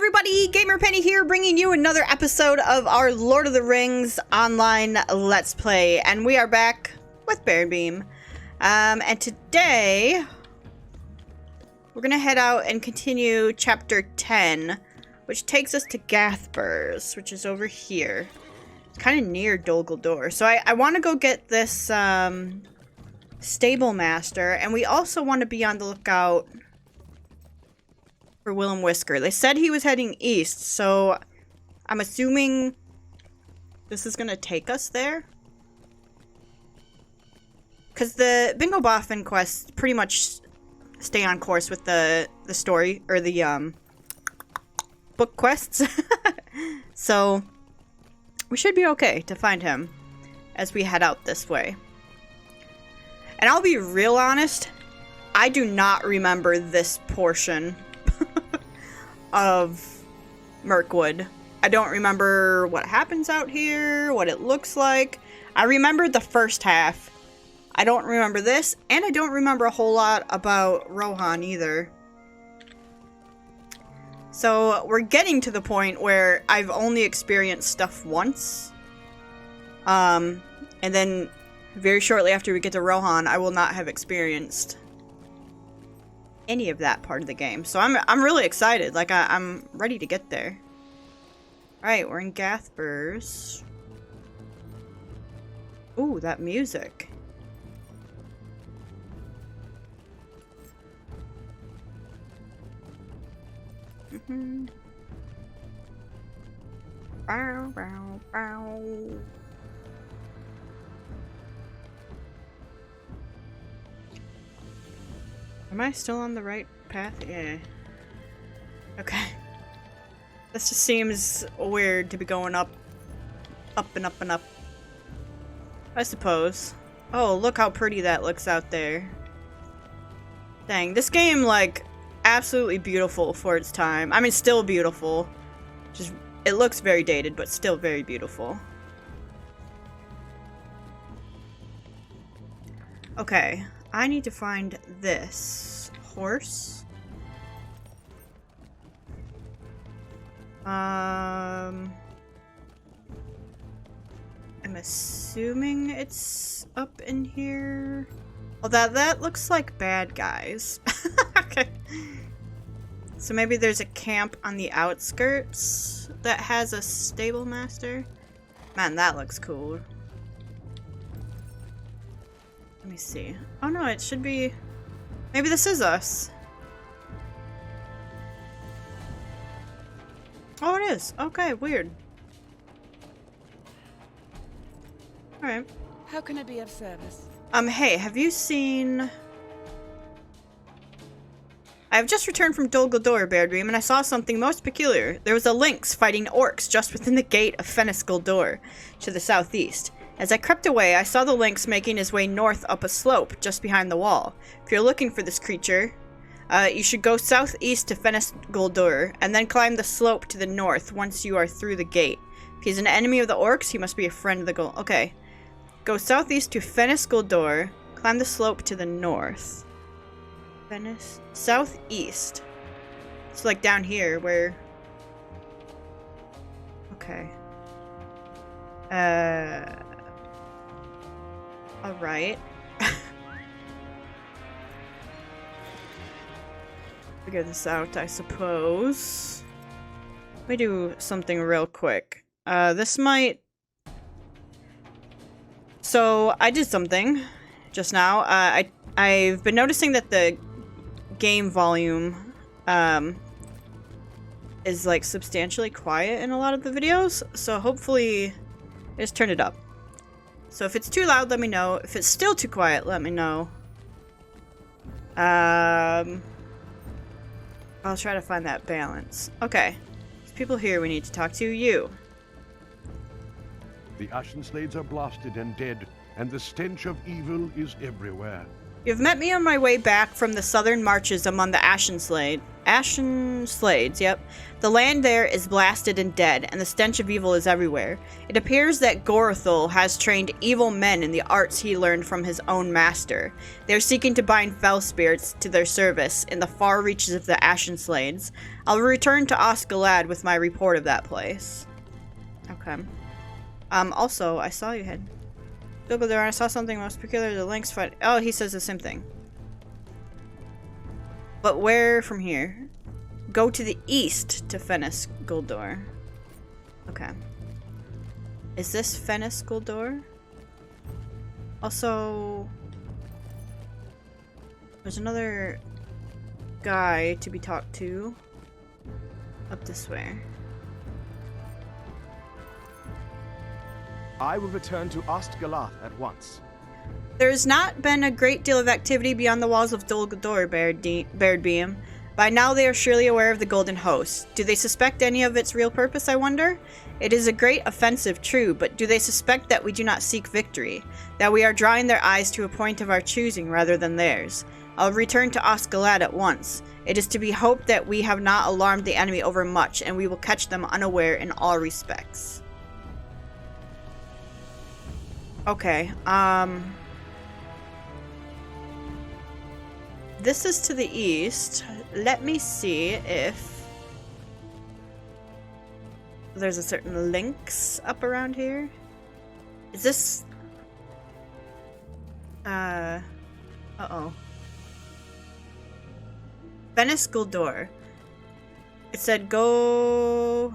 everybody, Gamer Penny here, bringing you another episode of our Lord of the Rings online Let's Play, and we are back with Baradbeam. And today, we're gonna head out and continue Chapter 10, which takes us to Gathburs, which is over here. It's kind of near Dol Guldur. So I want to go get this Stable Master, and we also want to be on the lookout for Willem Whisker. They said he was heading east, so I'm assuming this is gonna take us there. Because the Bingo Boffin quests pretty much stay on course with the story, or the book quests. So we should be okay to find him as we head out this way. And I'll be real honest, I do not remember this portion of Mirkwood. I don't remember what happens out here, what it looks like. I remember the first half. I don't remember this, and I don't remember a whole lot about Rohan either. So we're getting to the point where I've only experienced stuff once. And then very shortly after we get to Rohan, I will not have experienced any of that part of the game. So I'm really excited. Like, I'm ready to get there. Alright, we're in Gathburs. Ooh, that music. Bow, bow, bow. Am I still on the right path? Yeah. Okay. This just seems weird to be going up and up and up. I suppose. Oh, look how pretty that looks out there. Dang, this game, like, absolutely beautiful for its time. I mean, still beautiful. Just, it looks very dated, but still very beautiful. Okay. I need to find this horse. I'm assuming it's up in here. Oh, that looks like bad guys. Okay. So maybe there's a camp on the outskirts that has a stable master. Man, that looks cool. Let me see. Oh no, it should be... Maybe this is us. Oh, it is. Okay, weird. Alright. How can I be of service? Hey, have you seen... I have just returned from Dol Guldur, Baradbeam, and I saw something most peculiar. There was a lynx fighting orcs just within the gate of Fennis Guldur, to the southeast. As I crept away, I saw the lynx making his way north up a slope just behind the wall. If you're looking for this creature, you should go southeast to Fennis Guldur, and then climb the slope to the north once you are through the gate. If he's an enemy of the orcs, he must be a friend of the Okay. Go southeast to Fennis Guldur, climb the slope to the north. Fennis... Southeast. It's like down here, where... Okay. Alright. Figure this out, I suppose. Let me do something real quick. This might... So, I did something just now. I've been noticing that the game volume is like substantially quiet in a lot of the videos, so hopefully I just turn it up. So if it's too loud, let me know. If it's still too quiet, let me know. I'll try to find that balance. Okay. There's people here we need to talk to. You. The Ashenslades are blasted and dead, and the stench of evil is everywhere. You've met me on my way back from the southern marches among the Ashenslade, Ashen Slades, yep. The land there is blasted and dead, and the stench of evil is everywhere. It appears that Gorathul has trained evil men in the arts he learned from his own master. They are seeking to bind fell spirits to their service in the far reaches of the Ashen Slades. I'll return to Osgalad with my report of that place. Okay. Also, I saw you had... Dumbledore, I saw something most peculiar. The Lynx fight... Oh, he says the same thing. But where from here? Go to the east to Fennis Guldur. Okay. Is this Fennis Guldur? Also... There's another guy to be talked to. Up this way. I will return to Ostgalath at once. There has not been a great deal of activity beyond the walls of Dol Guldur, Baradbeam. By now they are surely aware of the Golden Host. Do they suspect any of its real purpose, I wonder? It is a great offensive, true, but do they suspect that we do not seek victory? That we are drawing their eyes to a point of our choosing rather than theirs? I'll return to Osgalad at once. It is to be hoped that we have not alarmed the enemy overmuch, and we will catch them unaware in all respects. Okay, this is to the east. Let me see if there's a certain links up around here. Is this... Uh-oh. Fennis Guldur. It said go...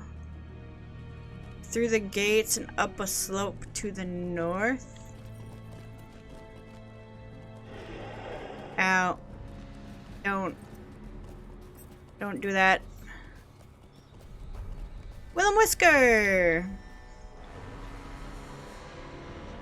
through the gates and up a slope to the north. Ow. Don't do that. Willem Whisker!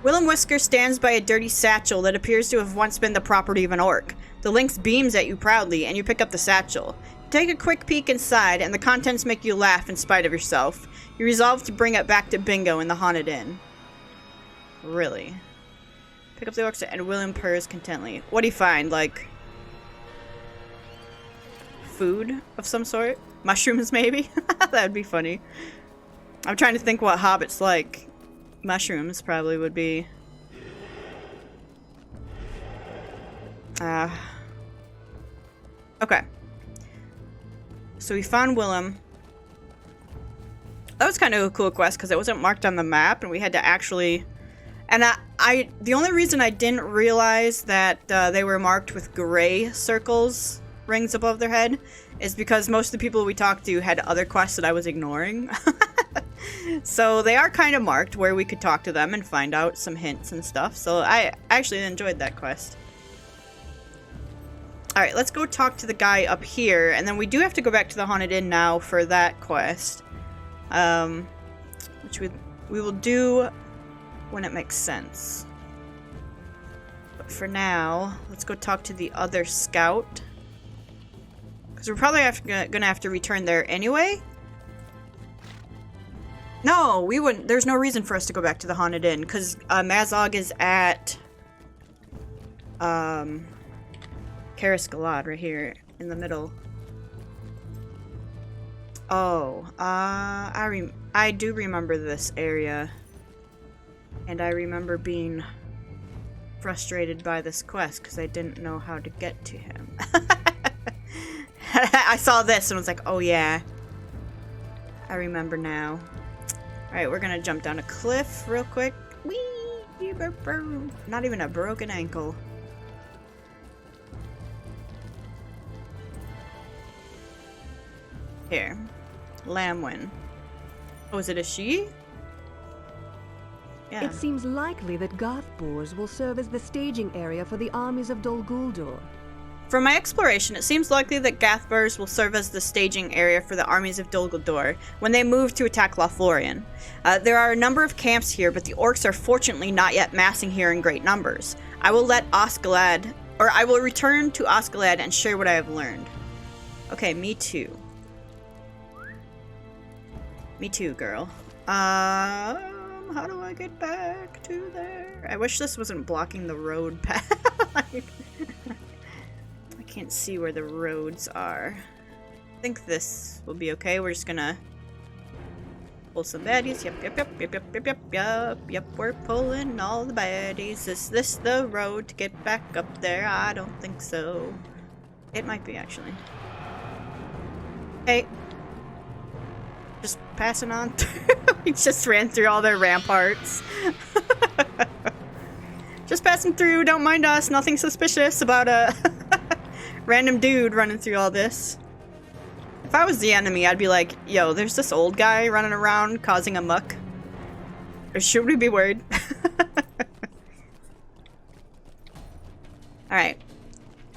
Willem Whisker stands by a dirty satchel that appears to have once been the property of an orc. The lynx beams at you proudly, and you pick up the satchel. Take a quick peek inside, and the contents make you laugh in spite of yourself. You resolve to bring it back to Bingo in the Haunted Inn. Really? Pick up the orcs, and Willem purrs contently. What do you find? Like... food of some sort? Mushrooms, maybe? That'd be funny. I'm trying to think what hobbits like. Mushrooms probably would be... Okay. So we found Willem. That was kind of a cool quest because it wasn't marked on the map and we had to actually... And the only reason I didn't realize that they were marked with gray circles, rings above their head, is because most of the people we talked to had other quests that I was ignoring. So they are kind of marked where we could talk to them and find out some hints and stuff. So I actually enjoyed that quest. Alright, let's go talk to the guy up here, and then we do have to go back to the Haunted Inn now for that quest. Which we will do when it makes sense. But for now, let's go talk to the other scout. Because we're probably gonna have to return there anyway. No, we wouldn't. There's no reason for us to go back to the Haunted Inn, because Mazog is at... Karasgalad right here in the middle. Oh, I do remember this area. And I remember being frustrated by this quest because I didn't know how to get to him. I saw this and was like, oh yeah. I remember now. Alright, we're gonna jump down a cliff real quick. Whee! Not even a broken ankle. Here. Lamwin. Oh, is it a she? Yeah. It seems likely that Garthbors will serve as the staging area for the armies of Dol Guldur. From my exploration, it seems likely that Garthbors will serve as the staging area for the armies of Dol Guldur when they move to attack Lothlorien. There are a number of camps here, but the orcs are fortunately not yet massing here in great numbers. I will return to Osgalad and share what I have learned. Okay, me too. Me too, girl. How do I get back to there? I wish this wasn't blocking the road path. I can't see where the roads are. think this will be okay. We're just gonna pull some baddies. Yep. We're pulling all the baddies. Is this the road to get back up there? I don't think so. It might be, actually. Hey. Just passing on through. We just ran through all their ramparts. Just passing through. Don't mind us. Nothing suspicious about a random dude running through all this. If I was the enemy, I'd be like, yo, there's this old guy running around causing a muck. Or should we be worried? Alright.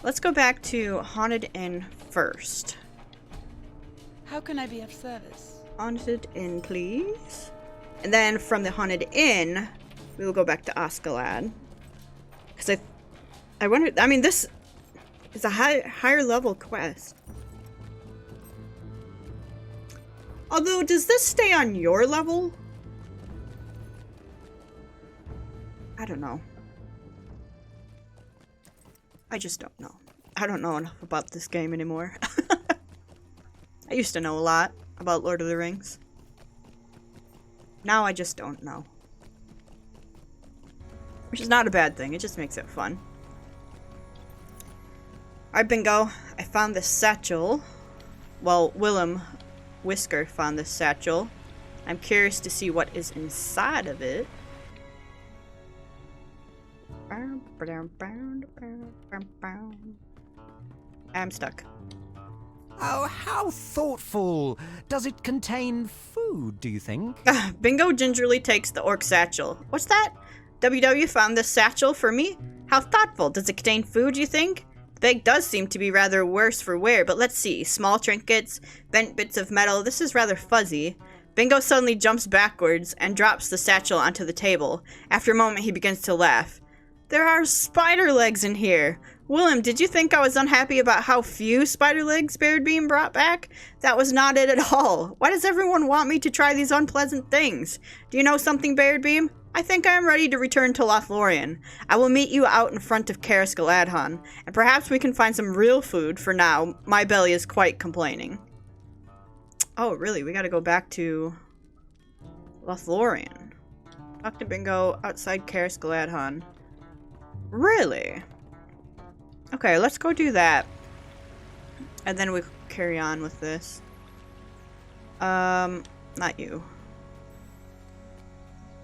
Let's go back to Haunted Inn first. How can I be of service? Haunted Inn, please. And then from the Haunted Inn, we will go back to Oskalad. Because I wonder, I mean, this is a higher level quest. Although, does this stay on your level? I don't know. I just don't know. I don't know enough about this game anymore. I used to know a lot about Lord of the Rings. Now I just don't know. Which is not a bad thing, it just makes it fun. Alright, bingo. I found this satchel. Well, Willem Whisker found this satchel. I'm curious to see what is inside of it. I'm stuck. Oh, how thoughtful! Does it contain food, do you think? Bingo gingerly takes the orc satchel. What's that? WW found this satchel for me? How thoughtful. Does it contain food, you think? The bag does seem to be rather worse for wear, but let's see. Small trinkets, bent bits of metal. This is rather fuzzy. Bingo suddenly jumps backwards and drops the satchel onto the table. After a moment, he begins to laugh. There are spider legs in here. Willem, did you think I was unhappy about how few spider legs Baradbeam brought back? That was not it at all. Why does everyone want me to try these unpleasant things? Do you know something, Baradbeam? I think I am ready to return to Lothlorien. I will meet you out in front of Karis Galadhon, and perhaps we can find some real food for now. My belly is quite complaining. Oh, really? We gotta go back to Lothlorien. Talk to Bingo outside Karis Galadhon. Really? Okay, let's go do that. And then we carry on with this. Not you.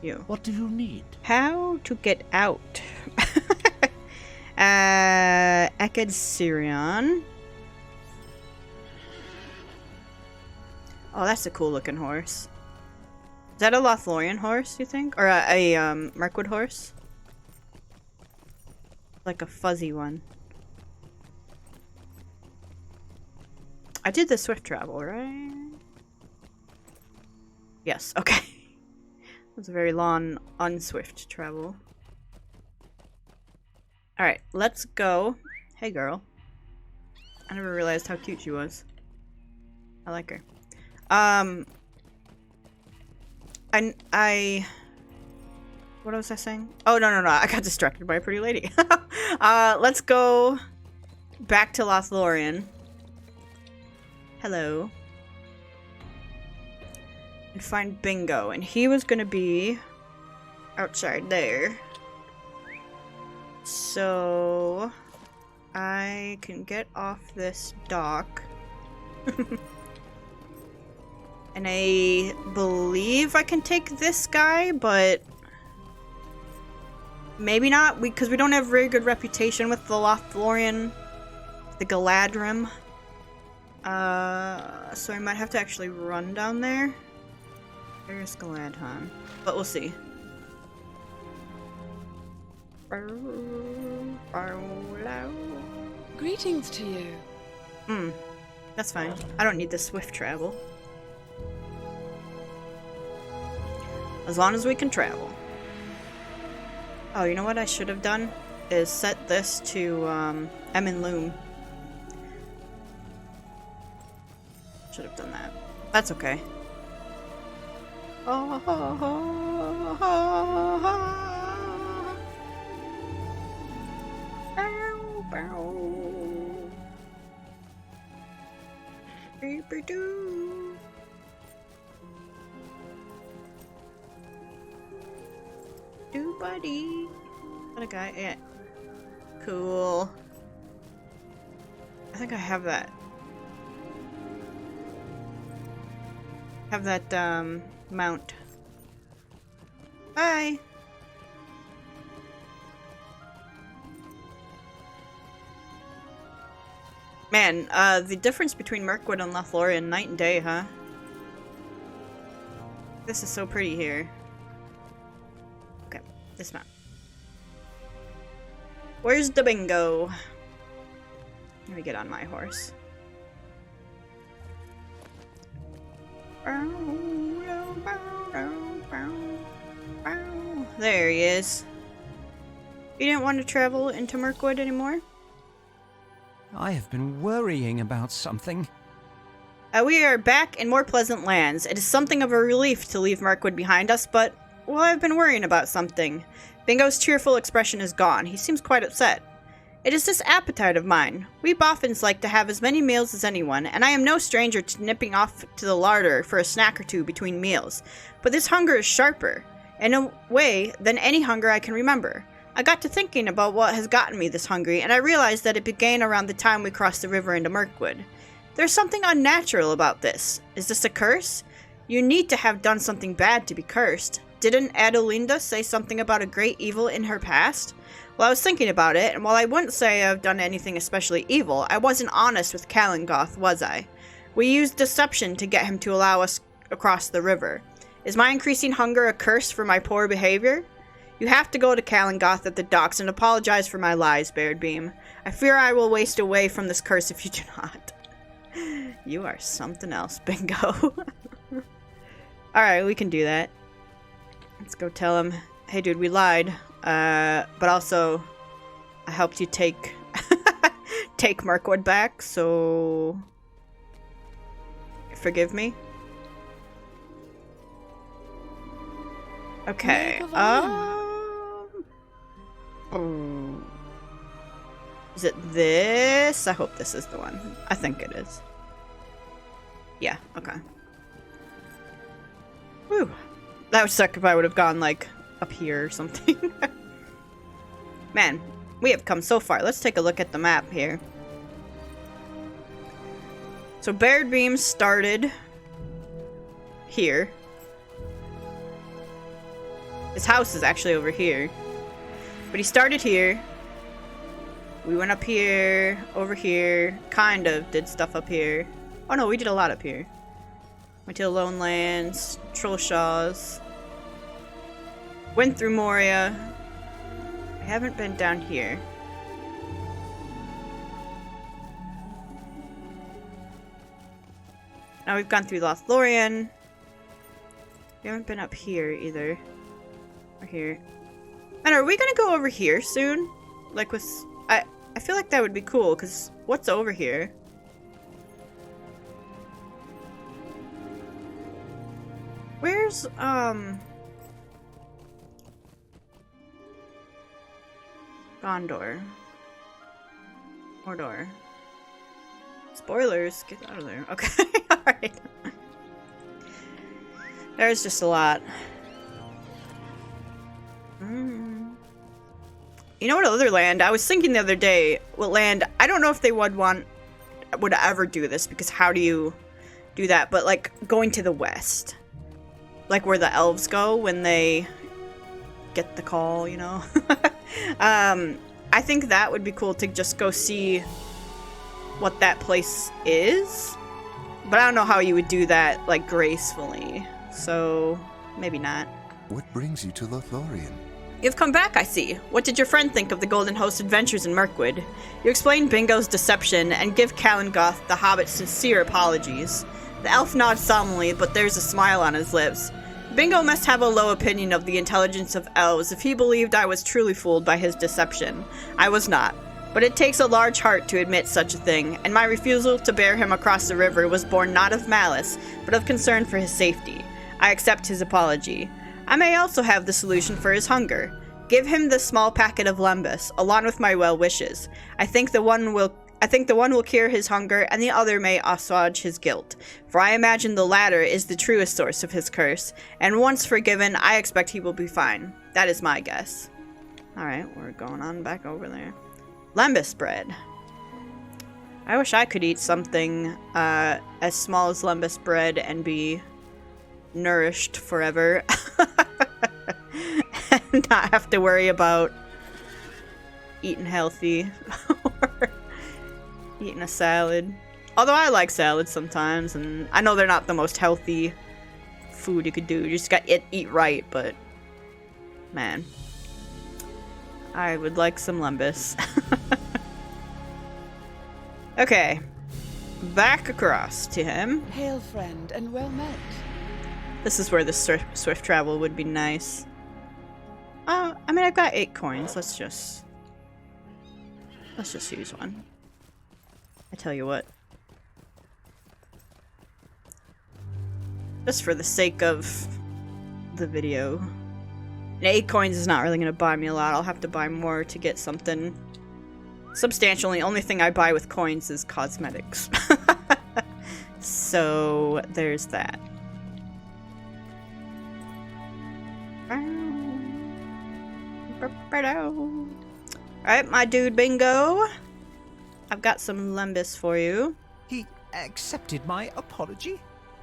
You. What do you need? How to get out? Eked Sirion. Oh, that's a cool looking horse. Is that a Lothlorien horse, you think? Or a Mirkwood horse? Like a fuzzy one. I did the swift travel, right? Yes, okay. It was a very long, unswift travel. Alright, let's go. Hey, girl. I never realized how cute she was. I like her. What was I saying? Oh, no. I got distracted by a pretty lady. Let's go back to Lothlorien. Hello. And find Bingo. And he was gonna be outside there. So I can get off this dock. And I believe I can take this guy, but maybe not, because we don't have very good reputation with the Lothlorien, the Galadrim. So I might have to actually run down there. There's Galadhon, but we'll see. Greetings to you. That's fine. I don't need the swift travel. As long as we can travel. Oh, you know what I should have done? Is set this to, Emin Loom. Should have done that. That's okay. Beep-a-doo. Do buddy. What a guy. Yeah. Cool. I think I have that. Have that, mount. Bye! Man, the difference between Mirkwood and Lothlorien, night and day, huh? This is so pretty here. Okay, dismount. Where's the bingo? Let me get on my horse. There he is. You didn't want to travel into Mirkwood anymore? I have been worrying about something. We are back in more pleasant lands. It is something of a relief to leave Mirkwood behind us, but, well, I've been worrying about something. Bingo's cheerful expression is gone. He seems quite upset. It is this appetite of mine. We boffins like to have as many meals as anyone, and I am no stranger to nipping off to the larder for a snack or two between meals. But this hunger is sharper, in a way, than any hunger I can remember. I got to thinking about what has gotten me this hungry, and I realized that it began around the time we crossed the river into Mirkwood. There's something unnatural about this. Is this a curse? You need to have done something bad to be cursed. Didn't Adelinda say something about a great evil in her past? Well, I was thinking about it, and while I wouldn't say I've done anything especially evil, I wasn't honest with Calengoth, was I? We used deception to get him to allow us across the river. Is my increasing hunger a curse for my poor behavior? You have to go to Calengoth at the docks and apologize for my lies, Baradbeam. I fear I will waste away from this curse if you do not. You are something else, Bingo. Alright, we can do that. Let's go tell him, hey dude, we lied. But also, I helped you take take Mirkwood back, so forgive me. Okay. Is it this? I hope this is the one. I think it is. Yeah, okay. Whew. That would suck if I would have gone, like, up here or something. Man, we have come so far. Let's take a look at the map here. So Baradbeam started here. His house is actually over here. But he started here. We went up here, over here, kind of did stuff up here. Oh no, we did a lot up here. Went to the Lone Lands, Trollshaws. Went through Moria. I haven't been down here. Now we've gone through Lothlorien. We haven't been up here either. Or here. And are we gonna go over here soon? Like with... I feel like that would be cool, because what's over here? Where's, Gondor. Mordor. Spoilers, get out of there. Okay, alright. There's just a lot. You know what other land? I was thinking the other day, what land, I don't know if they would ever do this, because how do you do that? But like, going to the west. Like where the elves go when they get the call, you know? I think that would be cool to just go see what that place is. But I don't know how you would do that, like, gracefully. So, maybe not. What brings you to Lothlorien? You've come back, I see. What did your friend think of the Golden Host adventures in Mirkwood? You explain Bingo's deception and give Calengoth the Hobbit's sincere apologies. The elf nods solemnly, but there's a smile on his lips. Bingo must have a low opinion of the intelligence of elves if he believed I was truly fooled by his deception. I was not. But it takes a large heart to admit such a thing, and my refusal to bear him across the river was born not of malice, but of concern for his safety. I accept his apology. I may also have the solution for his hunger. Give him the small packet of lembas, along with my well wishes. I think the one will I think the one will cure his hunger, and the other may assuage his guilt. For I imagine the latter is the truest source of his curse, and once forgiven, I expect he will be fine. That is my guess. Alright, we're going on back over there. Lembas bread. I wish I could eat something as small as lembas bread and be nourished forever. And not have to worry about eating healthy or eating a salad. Although I like salads sometimes, and I know they're not the most healthy food you could do. You just gotta eat right, but man, I would like some lembas. Okay, back across to him. Hail, friend, and well met. This is where the swift travel would be nice. I mean, I've got 8 coins. Let's just use one. I tell you what. Just for the sake of the video. And 8 coins is not really going to buy me a lot. I'll have to buy more to get something substantial. The only thing I buy with coins is cosmetics. So, there's that. Alright, my dude Bingo. I've got some lembas for you. He accepted my apology?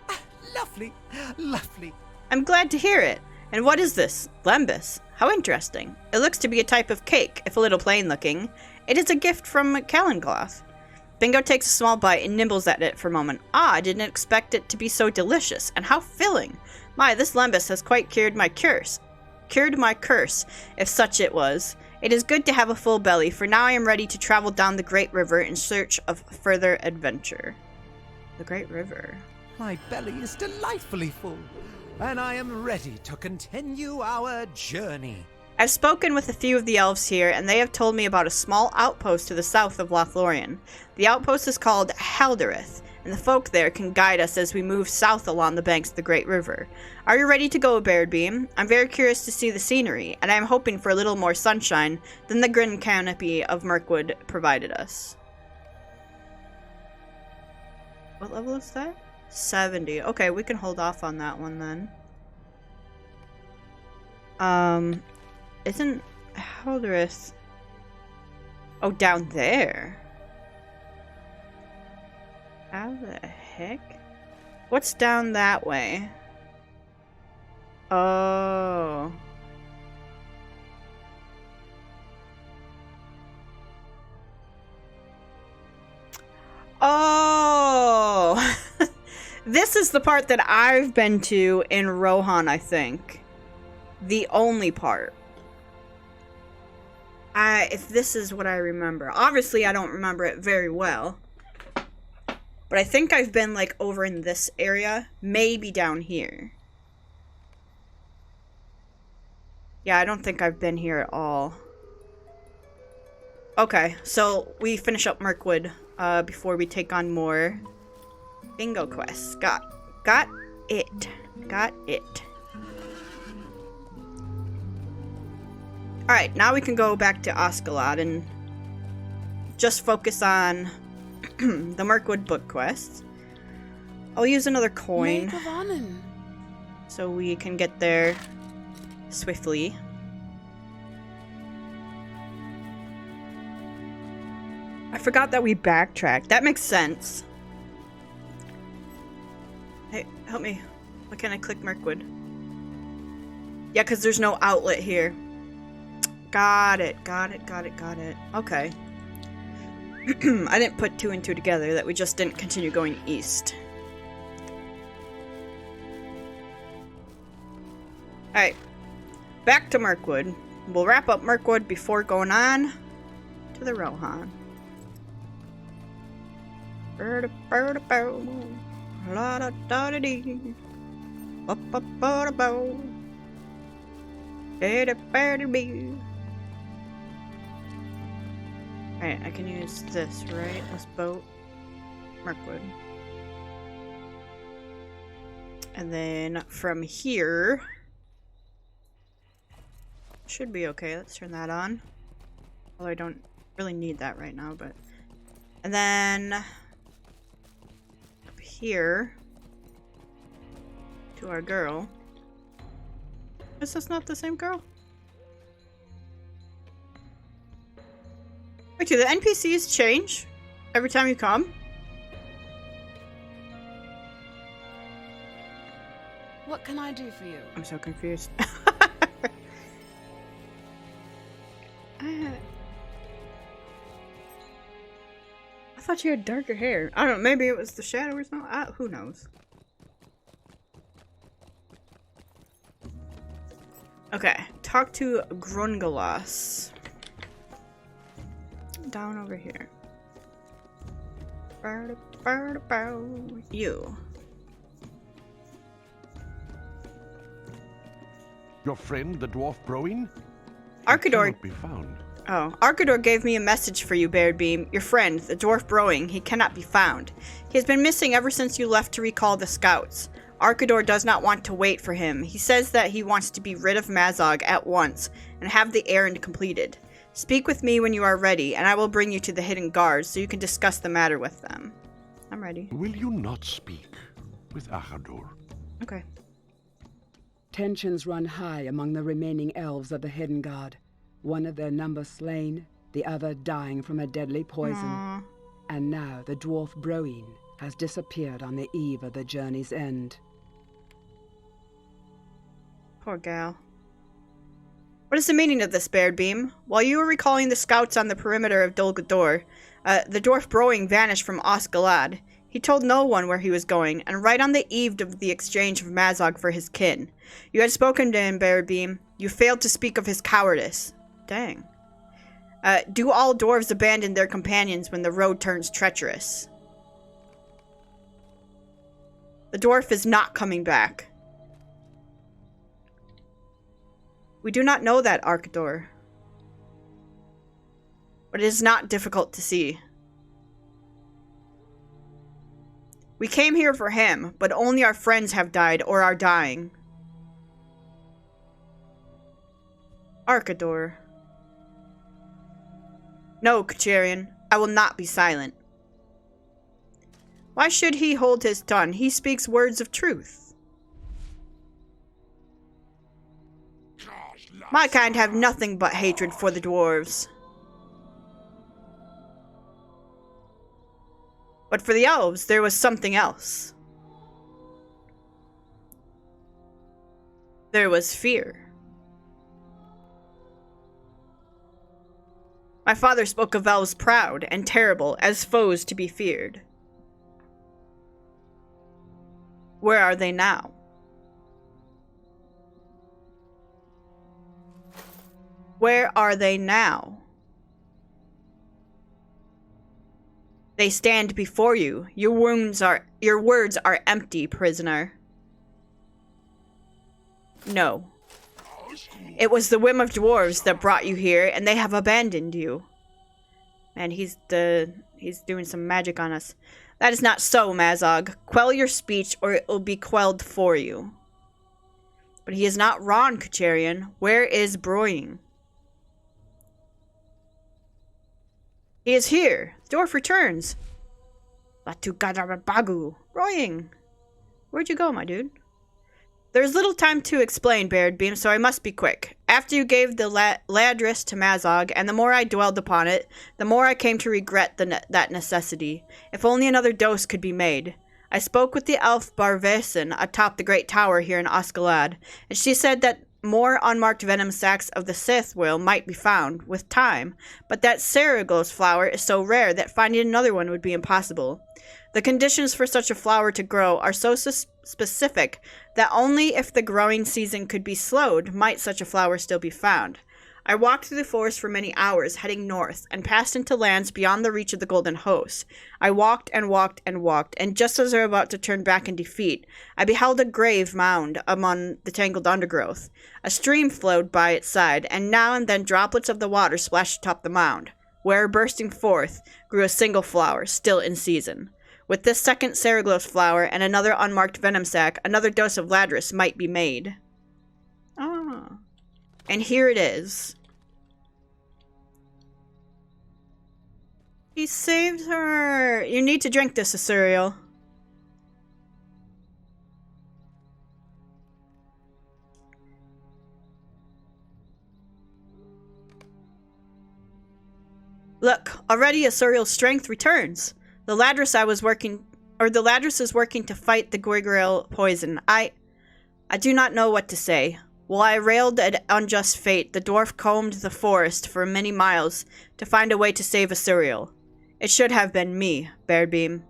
Ah, lovely, lovely. I'm glad to hear it. And what is this? Lembas? How interesting. It looks to be a type of cake, if a little plain looking. It is a gift from Calangloth. Bingo takes a small bite and nibbles at it for a moment. Ah, I didn't expect it to be so delicious, and how filling. My, this lembas has quite cured my curse, if such it was. It is good to have a full belly, for now I am ready to travel down the Great River in search of further adventure. The Great River. My belly is delightfully full, and I am ready to continue our journey. I've spoken with a few of the elves here, and they have told me about a small outpost to the south of Lothlorien. The outpost is called Halderith, and the folk there can guide us as we move south along the banks of the Great River. Are you ready to go, Baradbeam? I'm very curious to see the scenery, and I'm hoping for a little more sunshine than the grim canopy of Mirkwood provided us. What level is that? 70. Okay, we can hold off on that one then. Isn't Halderith... Oh, down there. How the heck? What's down that way? Oh. Oh! This is the part that I've been to in Rohan, I think. The only part. If this is what I remember. Obviously, I don't remember it very well. But I think I've been, like, over in this area. Maybe down here. Yeah, I don't think I've been here at all. Okay, so we finish up Mirkwood before we take on more bingo quests. Got it. Got it. Alright, now we can go back to Osgiliath and just focus on the Mirkwood book quests. I'll use another coin so we can get there swiftly. I forgot that we backtracked. That makes sense. Hey, help me. Why can't I click Mirkwood? Yeah, because there's no outlet here. Got it. Okay. I didn't put 2 and 2 together, that we just didn't continue going east. Alright. Back to Mirkwood. We'll wrap up Mirkwood before going on to the Rohan. Alright, I can use this, right? This boat. Mirkwood. And then from here... should be okay. Let's turn that on. Although I don't really need that right now, but... And then up here to our girl. Is this not the same girl? Wait, do the NPCs change every time you come? What can I do for you? I'm so confused. I thought you had darker hair. I don't know, maybe it was the shadow or something. Who knows? Okay, talk to Grungalos. Down over here. You. Your friend, the dwarf Broin? Arkador. Cannot be found. Oh, Arkador gave me a message for you, Baradbeam. Your friend, the dwarf Broing, he cannot be found. He has been missing ever since you left to recall the scouts. Arkador does not want to wait for him. He says that he wants to be rid of Mazog at once and have the errand completed. Speak with me when you are ready, and I will bring you to the hidden guards so you can discuss the matter with them. I'm ready. Will you not speak with Arkador? Okay. Tensions run high among the remaining elves of the Hidden Guard. One of their number slain, the other dying from a deadly poison. Aww. And now the dwarf Broin has disappeared on the eve of the journey's end. Poor gal. What is the meaning of this, Baradbeam? While you were recalling the scouts on the perimeter of Dol Guldur, the dwarf Broing vanished from Osgalad. He told no one where he was going, and right on the eve of the exchange of Mazog for his kin. You had spoken to him, Baradbeam. You failed to speak of his cowardice. Dang. Do all dwarves abandon their companions when the road turns treacherous? The dwarf is not coming back. We do not know that, Arkador. But it is not difficult to see. We came here for him, but only our friends have died or are dying. Arkador. No, Kacharian, I will not be silent. Why should he hold his tongue? He speaks words of truth. My kind have nothing but hatred for the dwarves. But for the elves, there was something else. There was fear. My father spoke of elves proud and terrible as foes to be feared. Where are they now? Where are they now? They stand before you. Your words are empty, prisoner. No. It was the whim of dwarves that brought you here, and they have abandoned you. Man, he's doing some magic on us. That is not so, Mazog. Quell your speech, or it will be quelled for you. But he is not wrong, Kacharian. Where is Broing? He is here. The dwarf returns. Latu Broing. Where'd you go, my dude? There's little time to explain, Baradbeam, so I must be quick. After you gave the Ladris to Mazog, and the more I dwelled upon it, the more I came to regret that necessity. If only another dose could be made. I spoke with the elf Barvesin atop the great tower here in Osgalad, and she said that more unmarked venom sacs of the Sith will might be found, with time, but that Ceragos flower is so rare that finding another one would be impossible. The conditions for such a flower to grow are so specific that only if the growing season could be slowed might such a flower still be found. I walked through the forest for many hours, heading north, and passed into lands beyond the reach of the Golden Host. I walked and walked and walked, and just as I was about to turn back in defeat, I beheld a grave mound among the tangled undergrowth. A stream flowed by its side, and now and then droplets of the water splashed atop the mound, where, bursting forth, grew a single flower, still in season. With this second Ceragos flower and another unmarked venom sac, another dose of Ladris might be made. Ah. And here it is. He saved her. You need to drink this, Asuriel. Look, already Asuriel's strength returns. The Ladris is working to fight the Guigreal poison. I do not know what to say. While I railed at unjust fate, the dwarf combed the forest for many miles to find a way to save Asuriel. It should have been me, Baradbeam.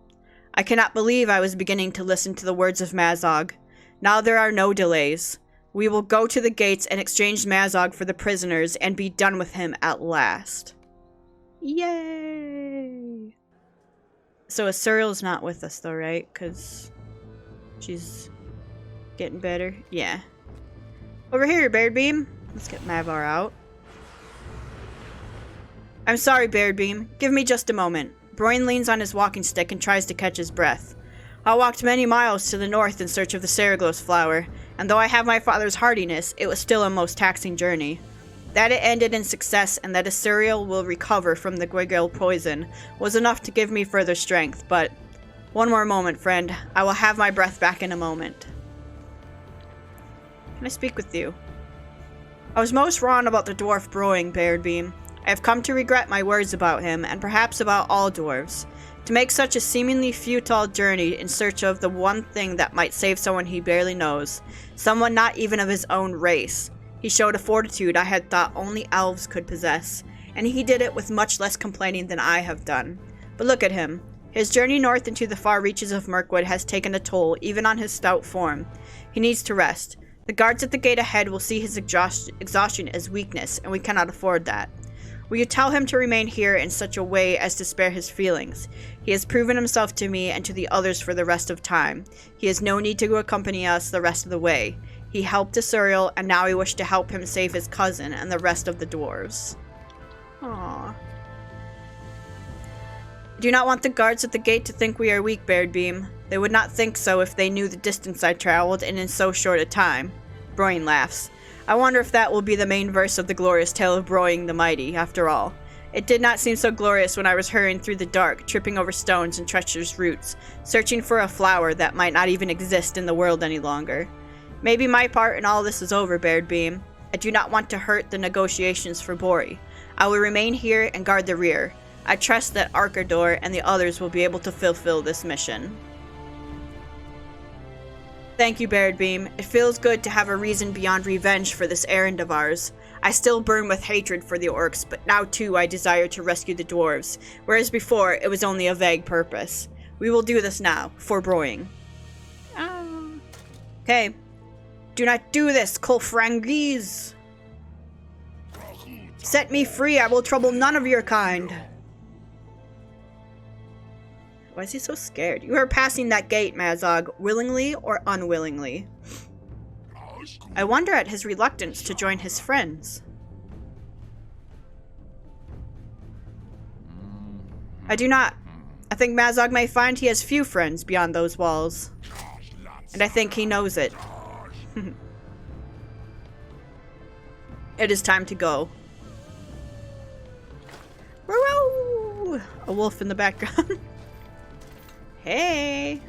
I cannot believe I was beginning to listen to the words of Mazog. Now there are no delays. We will go to the gates and exchange Mazog for the prisoners and be done with him at last. Yay! So Asuriel's not with us though, right? Because she's getting better. Yeah. Over here, Baradbeam. Let's get Mavar out. I'm sorry, Baradbeam. Give me just a moment. Broin leans on his walking stick and tries to catch his breath. I walked many miles to the north in search of the Ceraglos flower, and though I have my father's hardiness, it was still a most taxing journey. That it ended in success and that Asuriel will recover from the Guigreal poison was enough to give me further strength, but one more moment, friend. I will have my breath back in a moment. Can I speak with you? I was most wrong about the dwarf Broing, Baradbeam. I have come to regret my words about him, and perhaps about all dwarves. To make such a seemingly futile journey in search of the one thing that might save someone he barely knows, someone not even of his own race. He showed a fortitude I had thought only elves could possess, and he did it with much less complaining than I have done. But look at him. His journey north into the far reaches of Mirkwood has taken a toll, even on his stout form. He needs to rest. The guards at the gate ahead will see his exhaustion as weakness, and we cannot afford that. Will you tell him to remain here in such a way as to spare his feelings? He has proven himself to me and to the others for the rest of time. He has no need to accompany us the rest of the way. He helped Asuriel, and now we wish to help him save his cousin and the rest of the dwarves. Aww. I do not want the guards at the gate to think we are weak, Baradbeam. They would not think so if they knew the distance I traveled and in so short a time. Broin laughs. I wonder if that will be the main verse of the glorious tale of Broing the Mighty, after all. It did not seem so glorious when I was hurrying through the dark, tripping over stones and treacherous roots, searching for a flower that might not even exist in the world any longer. Maybe my part in all this is over, Baradbeam. I do not want to hurt the negotiations for Bori. I will remain here and guard the rear. I trust that Arkador and the others will be able to fulfill this mission. Thank you, Baradbeam. It feels good to have a reason beyond revenge for this errand of ours. I still burn with hatred for the orcs, but now too I desire to rescue the dwarves, whereas before it was only a vague purpose. We will do this now, for Broing. Okay. Do not do this, Kolfrangis! Set me free, I will trouble none of your kind. Why is he so scared? You are passing that gate, Mazog, willingly or unwillingly. I wonder at his reluctance to join his friends. I do not. I think Mazog may find he has few friends beyond those walls. And I think he knows it. It is time to go. Woo! A wolf in the background. Hey!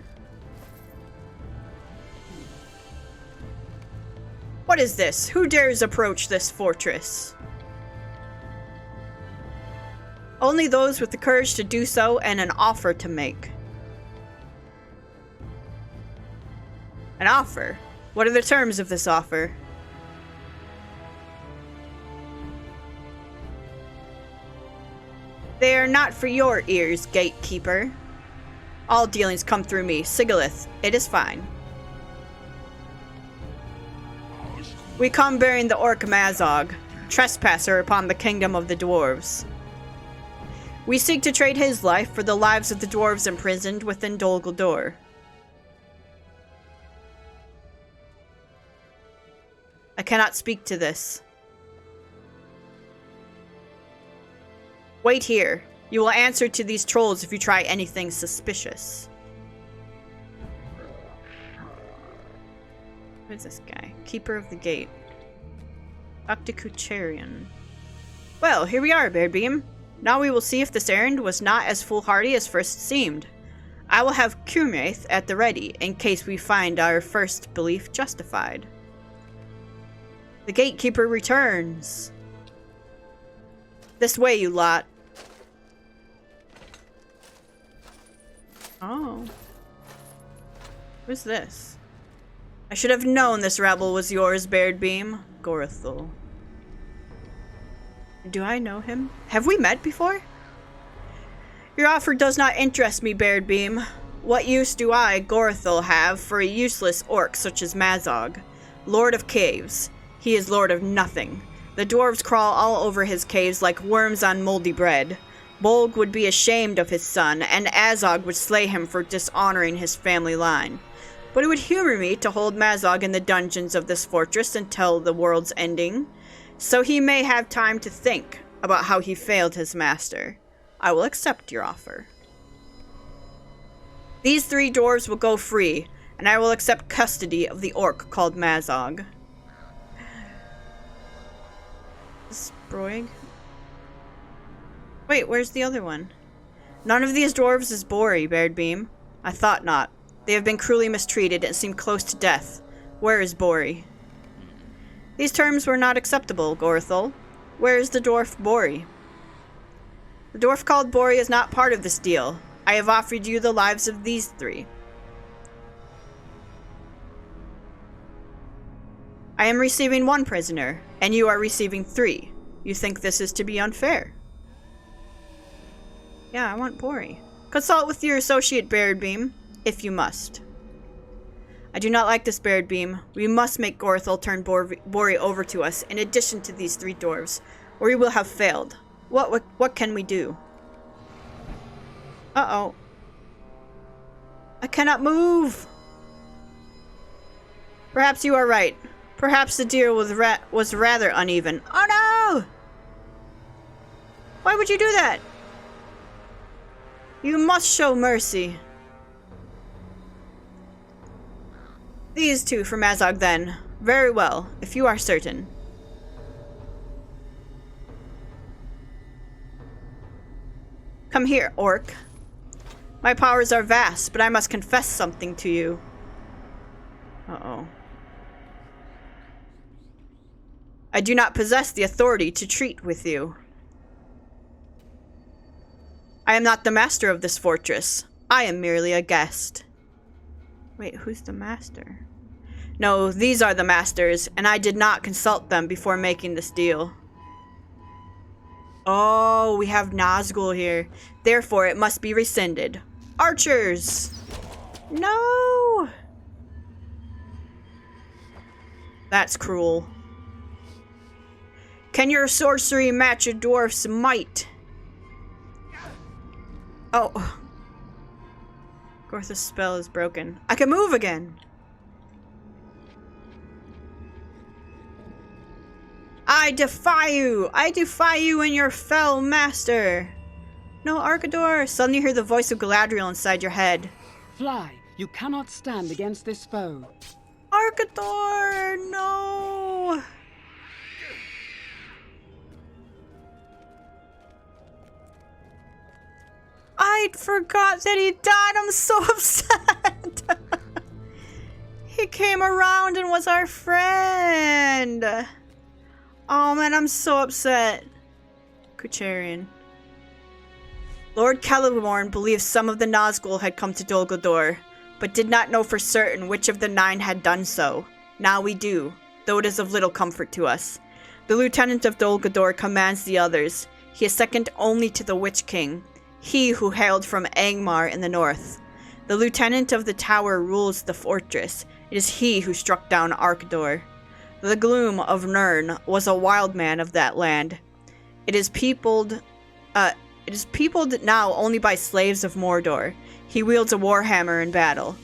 What is this? Who dares approach this fortress? Only those with the courage to do so and an offer to make. An offer? What are the terms of this offer? They are not for your ears, gatekeeper. All dealings come through me, Sigilith. It is fine. We come bearing the orc Mazog, trespasser upon the kingdom of the dwarves. We seek to trade his life for the lives of the dwarves imprisoned within Dol Guldur. I cannot speak to this. Wait here. You will answer to these trolls if you try anything suspicious. Who is this guy? Keeper of the Gate. Octocucharian. Well, here we are, Baradbeam. Now we will see if this errand was not as foolhardy as first seemed. I will have Kurmaith at the ready, in case we find our first belief justified. The gatekeeper returns. This way, you lot. Oh. Who's this? I should have known this rabble was yours, Baradbeam. Gorthel. Do I know him? Have we met before? Your offer does not interest me, Baradbeam. What use do I, Gorthel, have for a useless orc such as Mazog? Lord of Caves. He is lord of nothing. The dwarves crawl all over his caves like worms on moldy bread. Bolg would be ashamed of his son, and Azog would slay him for dishonoring his family line. But it would humor me to hold Mazog in the dungeons of this fortress until the world's ending, so he may have time to think about how he failed his master. I will accept your offer. These 3 dwarves will go free, and I will accept custody of the orc called Mazog. Sproig? Wait, where's the other one? None of these dwarves is Bori, Baradbeam. I thought not. They have been cruelly mistreated and seem close to death. Where is Bori? These terms were not acceptable, Gorthel. Where is the dwarf Bori? The dwarf called Bori is not part of this deal. I have offered you the lives of these 3. I am receiving 1 prisoner, and you are receiving 3. You think this is to be unfair? Yeah, I want Bori. Consult with your associate Baradbeam, if you must. I do not like this, Baradbeam. We must make Gorthel turn Bori over to us, in addition to these 3 dwarves, or we will have failed. What can we do? Uh-oh. I cannot move! Perhaps you are right. Perhaps the deal was rather uneven. Oh no! Why would you do that? You must show mercy. These 2 for Mazog then. Very well, if you are certain. Come here, orc. My powers are vast, but I must confess something to you. Uh-oh. I do not possess the authority to treat with you. I am not the master of this fortress. I am merely a guest. Wait, who's the master? No, these are the masters, and I did not consult them before making this deal. Oh, we have Nazgul here. Therefore, it must be rescinded. Archers! No! That's cruel. Can your sorcery match a dwarf's might? Oh. Gorth's spell is broken. I can move again! I defy you! I defy you and your fell master! No, Arkador! Suddenly you hear the voice of Galadriel inside your head. Fly! You cannot stand against this foe. Arkador! No! I forgot that he died. I'm so upset. He came around and was our friend. Oh man, I'm so upset. Kucharian. Lord Celeborn believes some of the Nazgul had come to Dol Guldur, but did not know for certain which of the 9 had done so. Now we do, though it is of little comfort to us. The Lieutenant of Dol Guldur commands the others. He is second only to the Witch King, he who hailed from Angmar in the north. The Lieutenant of the Tower rules the fortress. It is he who struck down Arkador. The Gloom of Nirn was a wild man of that land. It is peopled now only by slaves of Mordor. He wields a warhammer in battle.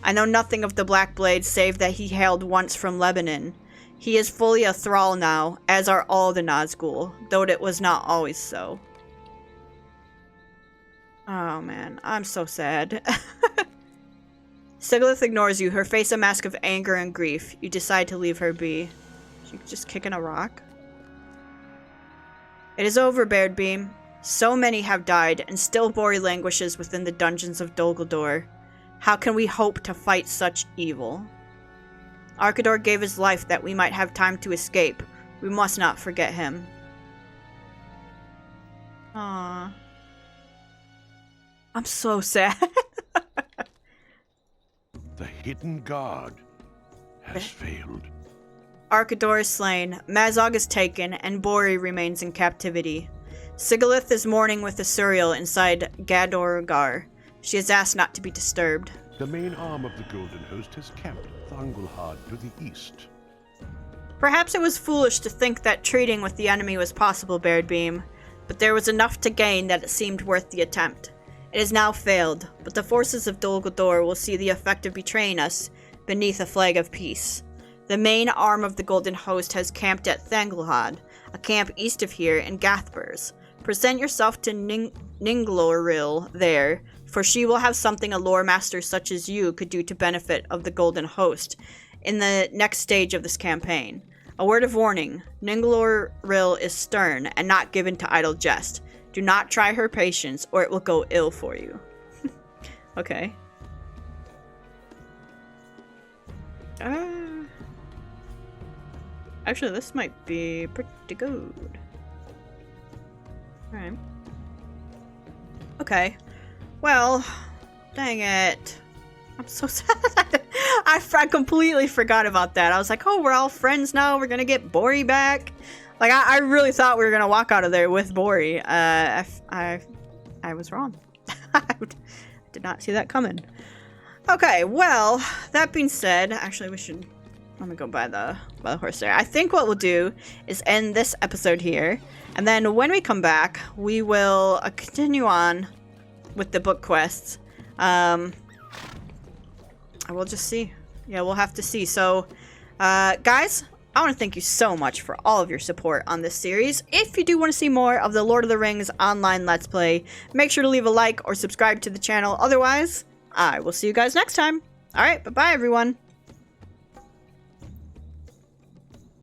I know nothing of the Black Blade save that he hailed once from Lebanon. He is fully a thrall now, as are all the Nazgul, though it was not always so. Oh man, I'm so sad. Sigilith ignores you, her face a mask of anger and grief. You decide to leave her be. She's just kicking a rock. It is over, Baradbeam. So many have died, and still Bori languishes within the dungeons of Dol Guldur. How can we hope to fight such evil? Arkador gave his life that we might have time to escape. We must not forget him. Aww. I'm so sad. The hidden guard has failed. Arkador is slain, Mazog is taken, and Bori remains in captivity. Sigilith is mourning with Asuriel inside Gadorgar. She has asked not to be disturbed. The main arm of the Golden Host has camped Thangulhad to the east. Perhaps it was foolish to think that treating with the enemy was possible, Baradbeam, but there was enough to gain that it seemed worth the attempt. It has now failed, but the forces of Dol Guldur will see the effect of betraying us beneath a flag of peace. The main arm of the Golden Host has camped at Thangulhad, a camp east of here in Gathburs. Present yourself to Ningloril there, for she will have something a lore master such as you could do to benefit of the Golden Host in the next stage of this campaign. A word of warning, Ningloril is stern and not given to idle jest. Do not try her patience, or it will go ill for you. Okay. Actually, this might be pretty good. Alright. Okay. Well, dang it. I'm so sad. I completely forgot about that. I was like, oh, we're all friends now. We're gonna get Bori back. Like, I really thought we were gonna walk out of there with Bori. I was wrong. I did not see that coming. Okay, well, that being said, actually we should... Let me go by the horse there. I think what we'll do is end this episode here. And then when we come back, we will continue on with the book quests. We'll just see. Yeah, we'll have to see. So, guys, I want to thank you so much for all of your support on this series. If you do want to see more of the Lord of the Rings online Let's Play, make sure to leave a like or subscribe to the channel. Otherwise, I will see you guys next time. Alright, bye-bye, everyone.